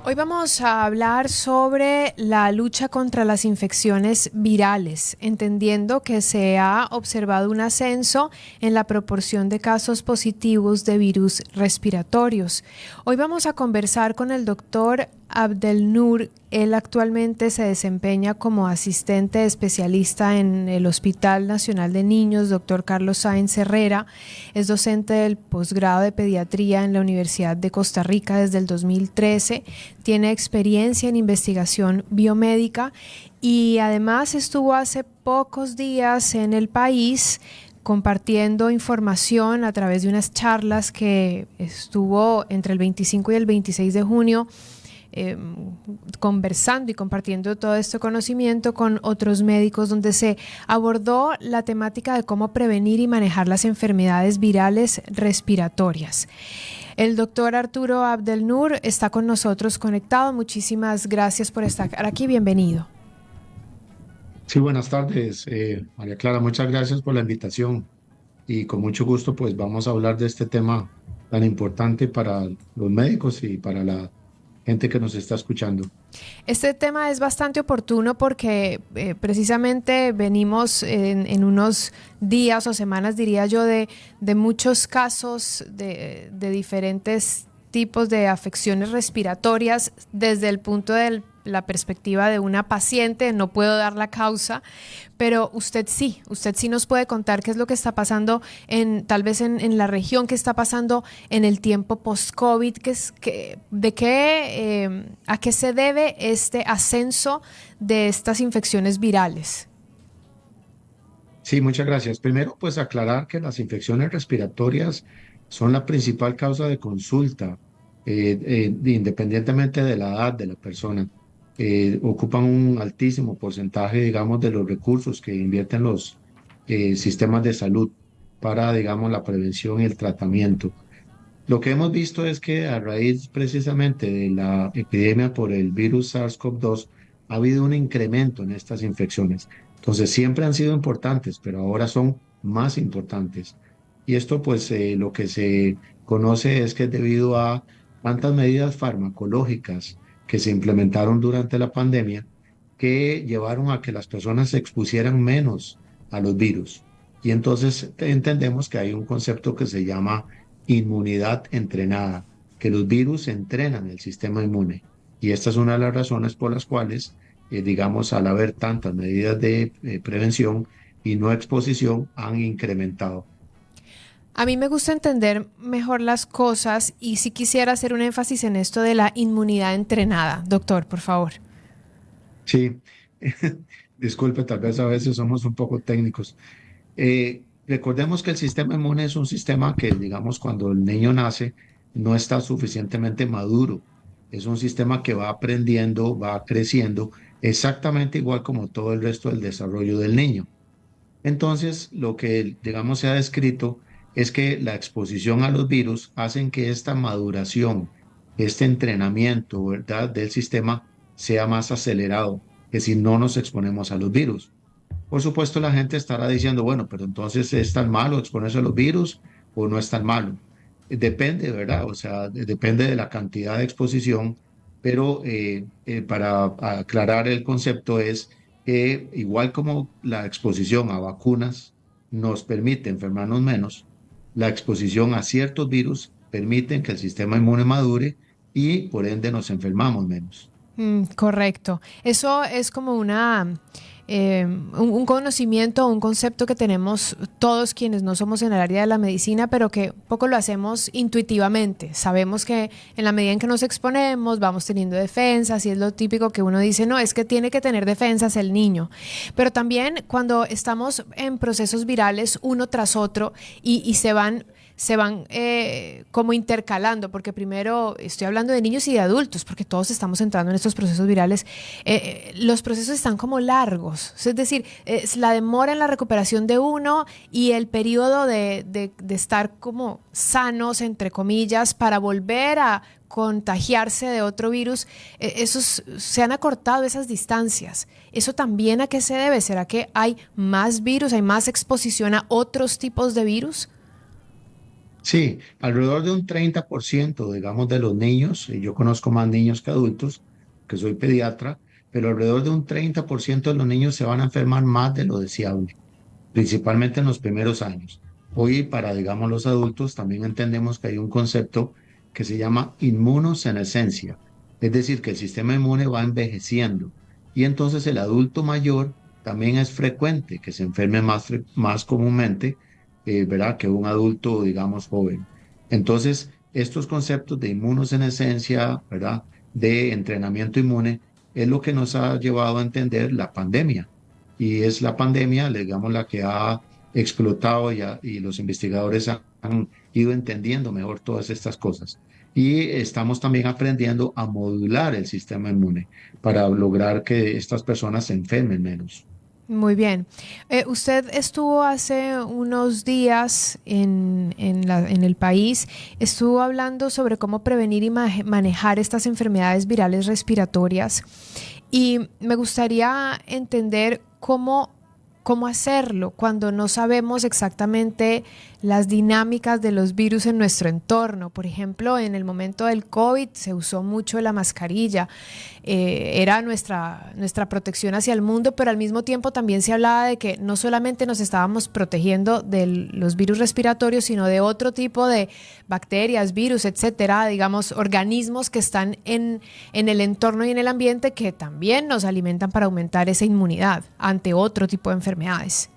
Hoy vamos a hablar sobre la lucha contra las infecciones virales, entendiendo que se ha observado un ascenso en la proporción de casos positivos de virus respiratorios. Hoy vamos a conversar con el doctor Abdelnour. Él actualmente se desempeña como asistente especialista en el Hospital Nacional de Niños, Dr. Carlos Sáenz Herrera. Es docente del posgrado de pediatría en la Universidad de Costa Rica desde el 2013. Tiene experiencia en investigación biomédica y además estuvo hace pocos días en el país compartiendo información a través de unas charlas que estuvo entre el 25 y el 26 de junio conversando y compartiendo todo este conocimiento con otros médicos, donde se abordó la temática de cómo prevenir y manejar las enfermedades virales respiratorias. El doctor Arturo Abdelnour está con nosotros conectado. Muchísimas gracias por estar aquí. Bienvenido. Sí, buenas tardes, María Clara. Muchas gracias por la invitación y con mucho gusto pues vamos a hablar de este tema tan importante para los médicos y para la gente que nos está escuchando. Este tema es bastante oportuno porque precisamente venimos en unos días o semanas, diría yo, de muchos casos de diferentes tipos de afecciones respiratorias desde el punto de la perspectiva de una paciente. No puedo dar la causa, pero usted sí nos puede contar qué es lo que está pasando tal vez en la región, qué está pasando en el tiempo post-COVID, a qué se debe este ascenso de estas infecciones virales. Sí, muchas gracias. Primero, pues aclarar que las infecciones respiratorias son la principal causa de consulta, independientemente de la edad de la persona. Ocupan un altísimo porcentaje, digamos, de los recursos que invierten los sistemas de salud para, digamos, la prevención y el tratamiento. Lo que hemos visto es que a raíz precisamente de la epidemia por el virus SARS-CoV-2 ha habido un incremento en estas infecciones. Entonces siempre han sido importantes, pero ahora son más importantes. Y esto pues lo que se conoce es que es debido a tantas medidas farmacológicas que se implementaron durante la pandemia que llevaron a que las personas se expusieran menos a los virus. Y entonces entendemos que hay un concepto que se llama inmunidad entrenada, que los virus entrenan el sistema inmune. Y esta es una de las razones por las cuales, digamos, al haber tantas medidas de prevención y no exposición, han incrementado. A mí me gusta entender mejor las cosas y sí quisiera hacer un énfasis en esto de la inmunidad entrenada. Doctor, por favor. Sí, disculpe, tal vez a veces somos un poco técnicos. Recordemos que el sistema inmune es un sistema que, digamos, cuando el niño nace, no está suficientemente maduro. Es un sistema que va aprendiendo, va creciendo, exactamente igual como todo el resto del desarrollo del niño. Entonces, lo que, digamos, se ha descrito es que la exposición a los virus hacen que esta maduración, este entrenamiento, ¿verdad?, del sistema sea más acelerado que si no nos exponemos a los virus. Por supuesto, la gente estará diciendo, bueno, pero entonces ¿es tan malo exponerse a los virus o no es tan malo? Depende, ¿verdad? O sea, depende de la cantidad de exposición, pero para aclarar el concepto es que igual como la exposición a vacunas nos permite enfermarnos menos, la exposición a ciertos virus permite que el sistema inmune madure y por ende nos enfermamos menos. Correcto. Eso es como un conocimiento, un concepto que tenemos todos quienes no somos en el área de la medicina, pero que poco lo hacemos intuitivamente. Sabemos que en la medida en que nos exponemos vamos teniendo defensas y es lo típico que uno dice, no, es que tiene que tener defensas el niño. Pero también cuando estamos en procesos virales uno tras otro y se van como intercalando, porque primero estoy hablando de niños y de adultos, porque todos estamos entrando en estos procesos virales. Los procesos están como largos, es decir, es la demora en la recuperación de uno y el periodo de estar como sanos, entre comillas, para volver a contagiarse de otro virus, se han acortado esas distancias. ¿Eso también a qué se debe? ¿Será que hay más virus, hay más exposición a otros tipos de virus? Sí, alrededor de un 30%, digamos, de los niños, y yo conozco más niños que adultos, que soy pediatra, pero alrededor de un 30% de los niños se van a enfermar más de lo deseable, principalmente en los primeros años. Hoy, para, digamos, los adultos, también entendemos que hay un concepto que se llama inmunosenescencia, es decir, que el sistema inmune va envejeciendo y entonces el adulto mayor también es frecuente que se enferme más comúnmente, ¿verdad?, que un adulto, digamos, joven. Entonces, estos conceptos de inmunosenescencia, ¿verdad?, de entrenamiento inmune, es lo que nos ha llevado a entender la pandemia y es la pandemia, digamos, la que ha explotado y los investigadores han ido entendiendo mejor todas estas cosas. Y estamos también aprendiendo a modular el sistema inmune para lograr que estas personas se enfermen menos. Muy bien. Usted estuvo hace unos días en el país, estuvo hablando sobre cómo prevenir y manejar estas enfermedades virales respiratorias y me gustaría entender cómo hacerlo cuando no sabemos exactamente las dinámicas de los virus en nuestro entorno. Por ejemplo, en el momento del COVID se usó mucho la mascarilla, era nuestra protección hacia el mundo, pero al mismo tiempo también se hablaba de que no solamente nos estábamos protegiendo de los virus respiratorios, sino de otro tipo de bacterias, virus, etcétera, digamos, organismos que están en el entorno y en el ambiente que también nos alimentan para aumentar esa inmunidad ante otro tipo de enfermedades.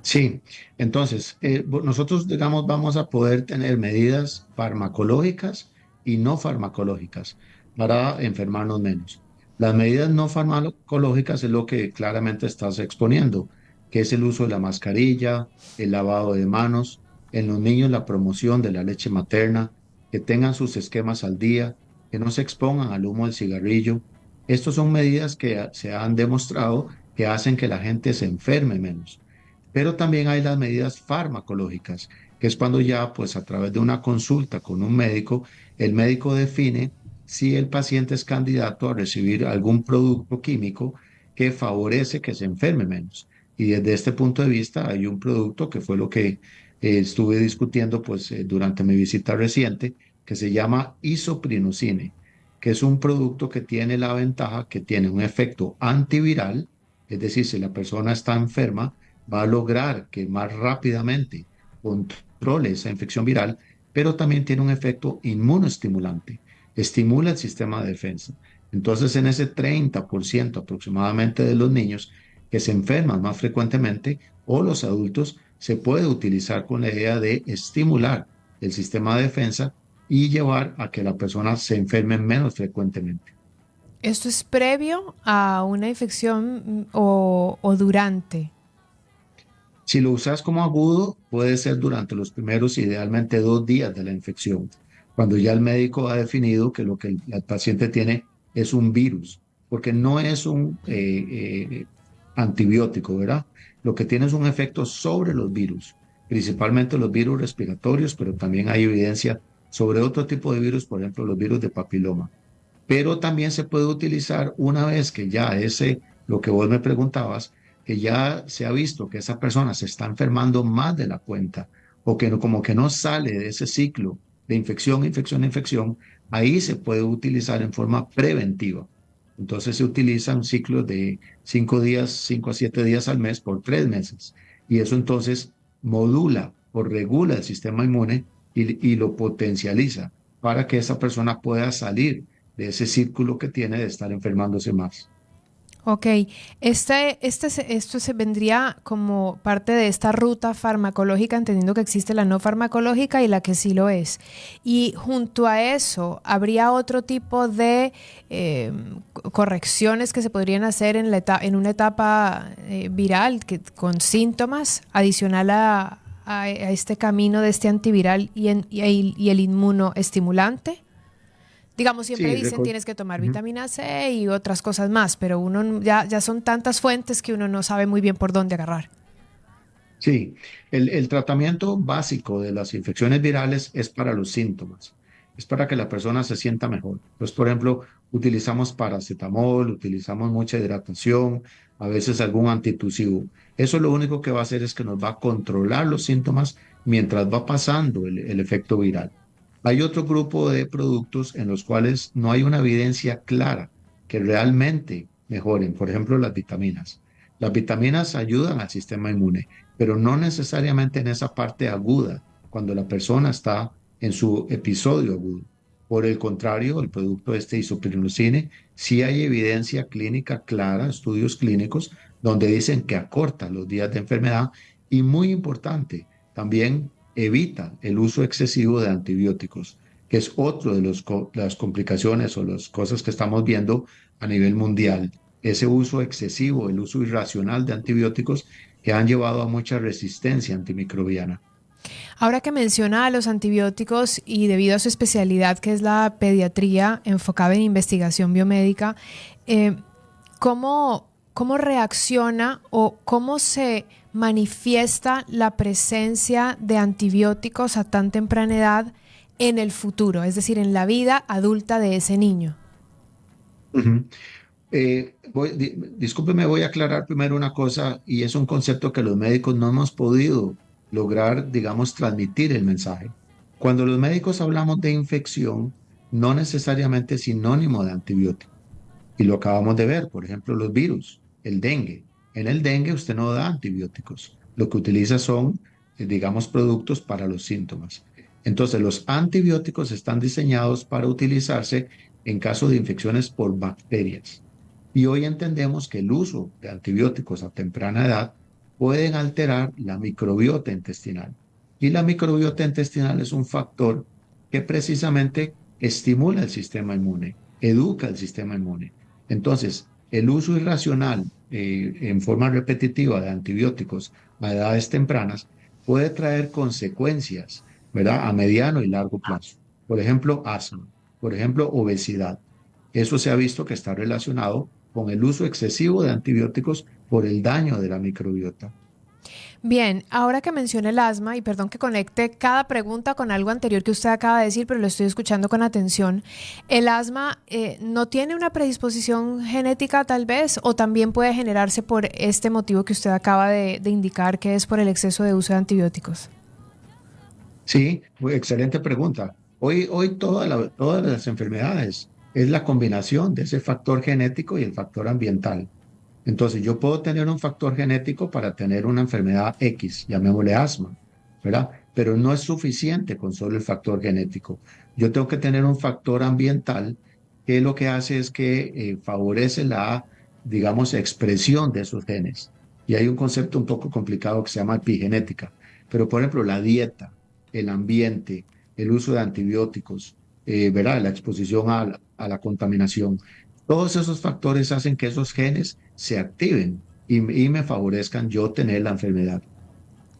Sí, entonces, nosotros, digamos, vamos a poder tener medidas farmacológicas y no farmacológicas para enfermarnos menos. Las medidas no farmacológicas es lo que claramente estás exponiendo, que es el uso de la mascarilla, el lavado de manos, en los niños la promoción de la leche materna, que tengan sus esquemas al día, que no se expongan al humo del cigarrillo. Estas son medidas que se han demostrado que hacen que la gente se enferme menos. Pero también hay las medidas farmacológicas, que es cuando ya, pues a través de una consulta con un médico, el médico define si el paciente es candidato a recibir algún producto químico que favorece que se enferme menos. Y desde este punto de vista hay un producto que fue lo que estuve discutiendo pues durante mi visita reciente, que se llama isoprinosine, que es un producto que tiene la ventaja que tiene un efecto antiviral, es decir, si la persona está enferma, va a lograr que más rápidamente controle esa infección viral, pero también tiene un efecto inmunoestimulante, estimula el sistema de defensa. Entonces, en ese 30% aproximadamente de los niños que se enferman más frecuentemente o los adultos, se puede utilizar con la idea de estimular el sistema de defensa y llevar a que la persona se enferme menos frecuentemente. ¿Esto es previo a una infección o durante? Si lo usas como agudo, puede ser durante los primeros, idealmente 2 días de la infección, cuando ya el médico ha definido que lo que el paciente tiene es un virus, porque no es un antibiótico, ¿verdad? Lo que tiene es un efecto sobre los virus, principalmente los virus respiratorios, pero también hay evidencia sobre otro tipo de virus, por ejemplo, los virus de papiloma. Pero también se puede utilizar una vez que ya lo que vos me preguntabas, que ya se ha visto que esa persona se está enfermando más de la cuenta o que como que no sale de ese ciclo de infección, infección, infección, ahí se puede utilizar en forma preventiva. Entonces se utiliza un ciclo de 5 días, 5 a 7 días al mes por 3 meses. Y eso entonces modula o regula el sistema inmune y lo potencializa para que esa persona pueda salir de ese círculo que tiene de estar enfermándose más. Ok, esto se vendría como parte de esta ruta farmacológica, entendiendo que existe la no farmacológica y la que sí lo es. Y junto a eso, ¿habría otro tipo de correcciones que se podrían hacer en una etapa viral con síntomas adicional a este camino de este antiviral y el inmunoestimulante? Digamos, siempre Sí, dicen tienes que tomar Ujú. vitamina C y otras cosas más, pero ya son tantas fuentes que uno no sabe muy bien por dónde agarrar. Sí, el tratamiento básico de las infecciones virales es para los síntomas, es para que la persona se sienta mejor. Pues, por ejemplo, utilizamos paracetamol, utilizamos mucha hidratación, a veces algún antitusivo. Eso lo único que va a hacer es que nos va a controlar los síntomas, mientras va pasando el efecto viral. Hay otro grupo de productos en los cuales no hay una evidencia clara que realmente mejoren. Por ejemplo, las vitaminas. Las vitaminas ayudan al sistema inmune, pero no necesariamente en esa parte aguda, cuando la persona está en su episodio agudo. Por el contrario, el producto este isopirinucine, sí hay evidencia clínica clara, estudios clínicos, donde dicen que acorta los días de enfermedad y muy importante, también evita el uso excesivo de antibióticos, que es otro de las complicaciones o las cosas que estamos viendo a nivel mundial. Ese uso excesivo, el uso irracional de antibióticos que han llevado a mucha resistencia antimicrobiana. Ahora que menciona a los antibióticos y debido a su especialidad, que es la pediatría enfocada en investigación biomédica, eh, ¿cómo reacciona o cómo se manifiesta la presencia de antibióticos a tan temprana edad en el futuro, es decir, en la vida adulta de ese niño? Ujú. Discúlpeme, voy a aclarar primero una cosa y es un concepto que los médicos no hemos podido lograr, digamos, transmitir el mensaje. Cuando los médicos hablamos de infección, no necesariamente es sinónimo de antibiótico. Y lo acabamos de ver, por ejemplo, los virus, el dengue. En el dengue usted no da antibióticos. Lo que utiliza son, digamos, productos para los síntomas. Entonces, los antibióticos están diseñados para utilizarse en caso de infecciones por bacterias. Y hoy entendemos que el uso de antibióticos a temprana edad pueden alterar la microbiota intestinal. Y la microbiota intestinal es un factor que precisamente estimula el sistema inmune, educa el sistema inmune. Entonces, el uso irracional en forma repetitiva de antibióticos a edades tempranas puede traer consecuencias, ¿verdad? A mediano y largo plazo. Por ejemplo, asma, por ejemplo, obesidad. Eso se ha visto que está relacionado con el uso excesivo de antibióticos por el daño de la microbiota. Bien, ahora que menciona el asma, y perdón que conecte cada pregunta con algo anterior que usted acaba de decir, pero lo estoy escuchando con atención, ¿el asma no tiene una predisposición genética tal vez o también puede generarse por este motivo que usted acaba de indicar, que es por el exceso de uso de antibióticos? Sí, muy excelente pregunta. Hoy todas las enfermedades es la combinación de ese factor genético y el factor ambiental. Entonces, yo puedo tener un factor genético para tener una enfermedad X, llamémosle asma, ¿verdad? Pero no es suficiente con solo el factor genético. Yo tengo que tener un factor ambiental que lo que hace es que favorece la, digamos, expresión de esos genes. Y hay un concepto un poco complicado que se llama epigenética. Pero, por ejemplo, la dieta, el ambiente, el uso de antibióticos, ¿verdad? La exposición a la contaminación. Todos esos factores hacen que esos genes se activen y me favorezcan yo tener la enfermedad.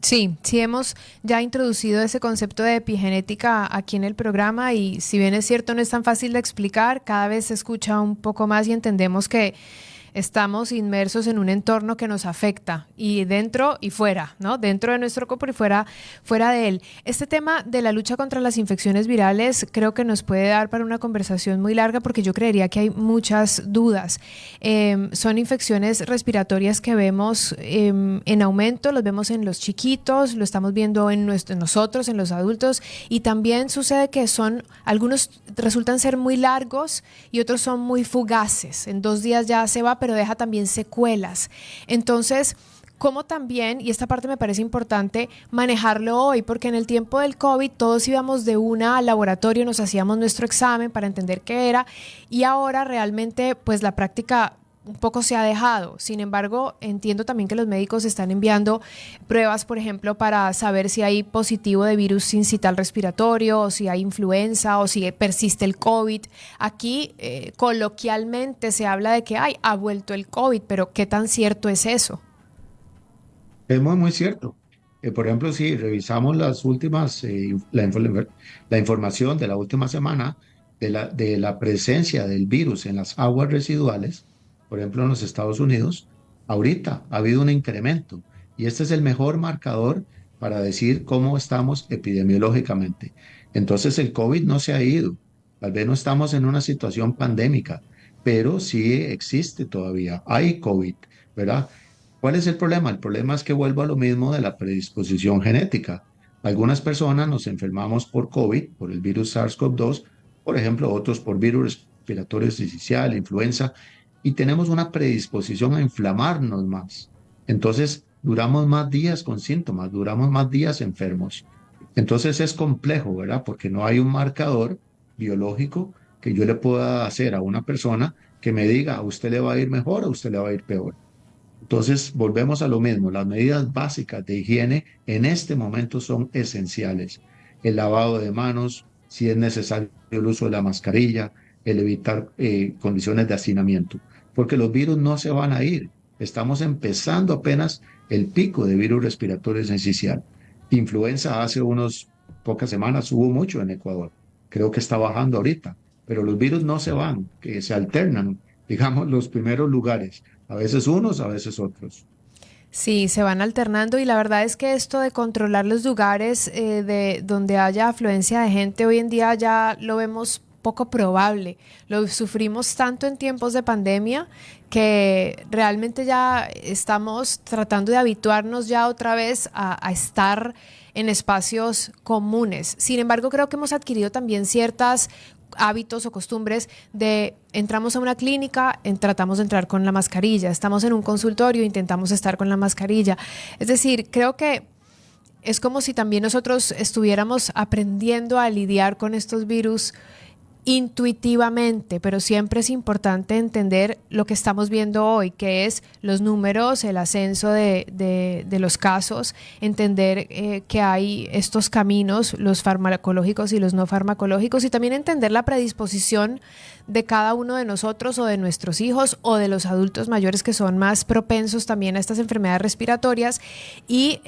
Sí, sí hemos ya introducido ese concepto de epigenética aquí en el programa y si bien es cierto no es tan fácil de explicar, cada vez se escucha un poco más y entendemos que estamos inmersos en un entorno que nos afecta y dentro y fuera, ¿no? Dentro de nuestro cuerpo y fuera de él. Este tema de la lucha contra las infecciones virales creo que nos puede dar para una conversación muy larga porque yo creería que hay muchas dudas. Son infecciones respiratorias que vemos en aumento, los vemos en los chiquitos, lo estamos viendo en nosotros, en los adultos y también sucede que algunos resultan ser muy largos y otros son muy fugaces. En 2 días ya se va, pero deja también secuelas. Entonces, ¿cómo también, y esta parte me parece importante, manejarlo hoy? Porque en el tiempo del COVID todos íbamos de una al laboratorio, nos hacíamos nuestro examen para entender qué era y ahora realmente pues la práctica un poco se ha dejado. Sin embargo, entiendo también que los médicos están enviando pruebas, por ejemplo, para saber si hay positivo de virus sincital respiratorio, o si hay influenza, o si persiste el COVID. Aquí, coloquialmente, se habla de que ha vuelto el COVID, pero ¿qué tan cierto es eso? Es muy, muy cierto. Por ejemplo, si revisamos las últimas, la información de la última semana de la presencia del virus en las aguas residuales, por ejemplo, en los Estados Unidos, ahorita ha habido un incremento y este es el mejor marcador para decir cómo estamos epidemiológicamente. Entonces, el COVID no se ha ido. Tal vez no estamos en una situación pandémica, pero sí existe todavía. Hay COVID, ¿verdad? ¿Cuál es el problema? El problema es que vuelvo a lo mismo de la predisposición genética. Algunas personas nos enfermamos por COVID, por el virus SARS-CoV-2, por ejemplo, otros por virus respiratorio sincicial, influenza, y tenemos una predisposición a inflamarnos más. Entonces, duramos más días con síntomas, duramos más días enfermos. Entonces es complejo, ¿verdad? Porque no hay un marcador biológico que yo le pueda hacer a una persona que me diga, a usted le va a ir mejor, a usted le va a ir peor. Entonces, volvemos a lo mismo. Las medidas básicas de higiene en este momento son esenciales. El lavado de manos, si es necesario el uso de la mascarilla, el evitar condiciones de hacinamiento, porque los virus no se van a ir. Estamos empezando apenas el pico de virus respiratorio sincicial. Influenza hace unos pocas semanas hubo mucho en Ecuador. Creo que está bajando ahorita, pero los virus no se van, que se alternan, digamos, los primeros lugares. A veces unos, a veces otros. Sí, se van alternando y la verdad es que esto de controlar los lugares de donde haya afluencia de gente hoy en día ya lo vemos poco probable. Lo sufrimos tanto en tiempos de pandemia que realmente ya estamos tratando de habituarnos ya otra vez a estar en espacios comunes. Sin embargo, creo que hemos adquirido también ciertas hábitos o costumbres de entramos a una clínica, tratamos de entrar con la mascarilla, estamos en un consultorio, intentamos estar con la mascarilla. Es decir, creo que es como si también nosotros estuviéramos aprendiendo a lidiar con estos virus intuitivamente, pero siempre es importante entender lo que estamos viendo hoy, que es los números, el ascenso de los casos, entender que hay estos caminos, los farmacológicos y los no farmacológicos, y también entender la predisposición de cada uno de nosotros o de nuestros hijos o de los adultos mayores que son más propensos también a estas enfermedades respiratorias y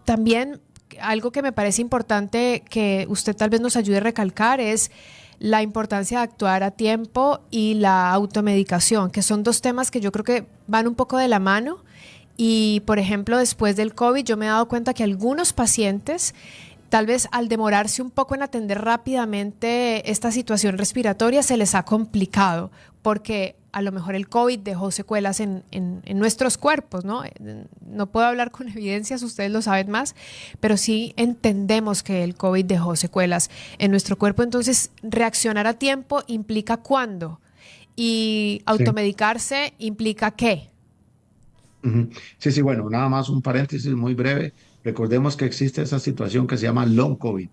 también algo que me parece importante que usted tal vez nos ayude a recalcar es la importancia de actuar a tiempo y la automedicación, que son dos temas que yo creo que van un poco de la mano. Y, por ejemplo, después del COVID, yo me he dado cuenta que algunos pacientes, tal vez al demorarse un poco en atender rápidamente esta situación respiratoria, se les ha complicado, porque a lo mejor el COVID dejó secuelas en nuestros cuerpos, ¿no? No puedo hablar con evidencias, ustedes lo saben más, pero sí entendemos que el COVID dejó secuelas en nuestro cuerpo. Entonces, reaccionar a tiempo implica cuándo y Sí. automedicarse implica qué. Ujú. Sí, sí, bueno, nada más un paréntesis muy breve. Recordemos que existe esa situación que se llama long COVID,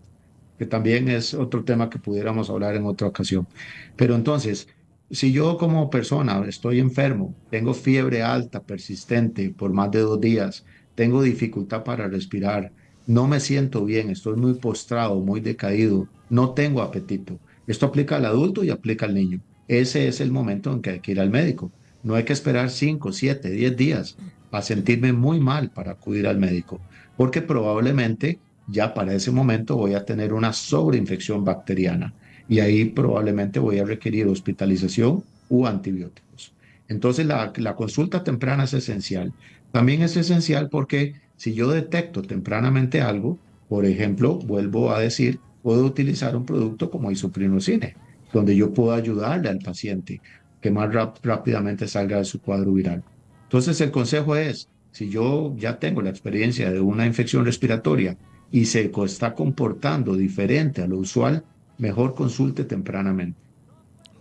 que también es otro tema que pudiéramos hablar en otra ocasión. Pero entonces, si yo como persona estoy enfermo, tengo fiebre alta, persistente por más de 2 días, tengo dificultad para respirar, no me siento bien, estoy muy postrado, muy decaído, no tengo apetito. Esto aplica al adulto y aplica al niño. Ese es el momento en que hay que ir al médico. No hay que esperar 5, 7, 10 días a sentirme muy mal para acudir al médico, porque probablemente ya para ese momento voy a tener una sobreinfección bacteriana y ahí probablemente voy a requerir hospitalización u antibióticos. Entonces la consulta temprana es esencial. También es esencial porque si yo detecto tempranamente algo, por ejemplo, vuelvo a decir, puedo utilizar un producto como isoprinosine, donde yo puedo ayudarle al paciente que más rápidamente salga de su cuadro viral. Entonces el consejo es, si yo ya tengo la experiencia de una infección respiratoria y se está comportando diferente a lo usual, mejor consulte tempranamente.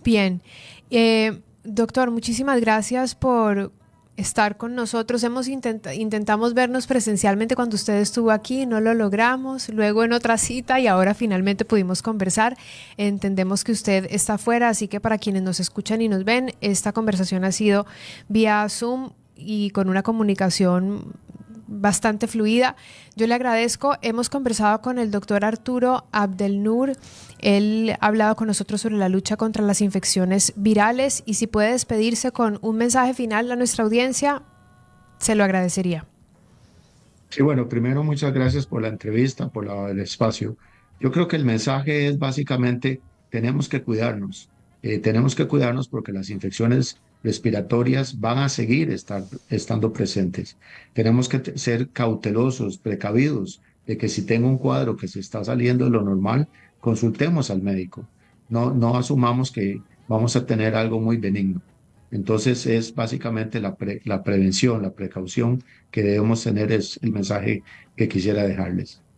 Bien, doctor, muchísimas gracias por estar con nosotros. Intentamos vernos presencialmente cuando usted estuvo aquí, no lo logramos, luego en otra cita y ahora finalmente pudimos conversar. Entendemos que usted está afuera, así que para quienes nos escuchan y nos ven, esta conversación ha sido vía Zoom y con una comunicación bastante fluida. Yo le agradezco. Hemos conversado con el doctor Arturo Abdelnour. Él ha hablado con nosotros sobre la lucha contra las infecciones virales y si puede despedirse con un mensaje final a nuestra audiencia, se lo agradecería. Sí, bueno, primero muchas gracias por la entrevista, por el espacio. Yo creo que el mensaje es básicamente, tenemos que cuidarnos porque las infecciones respiratorias van a seguir estando presentes. Tenemos que ser cautelosos, precavidos, de que si tengo un cuadro que se está saliendo de lo normal, consultemos al médico. No asumamos que vamos a tener algo muy benigno. Entonces es básicamente la prevención, la precaución que debemos tener es el mensaje que quisiera dejarles.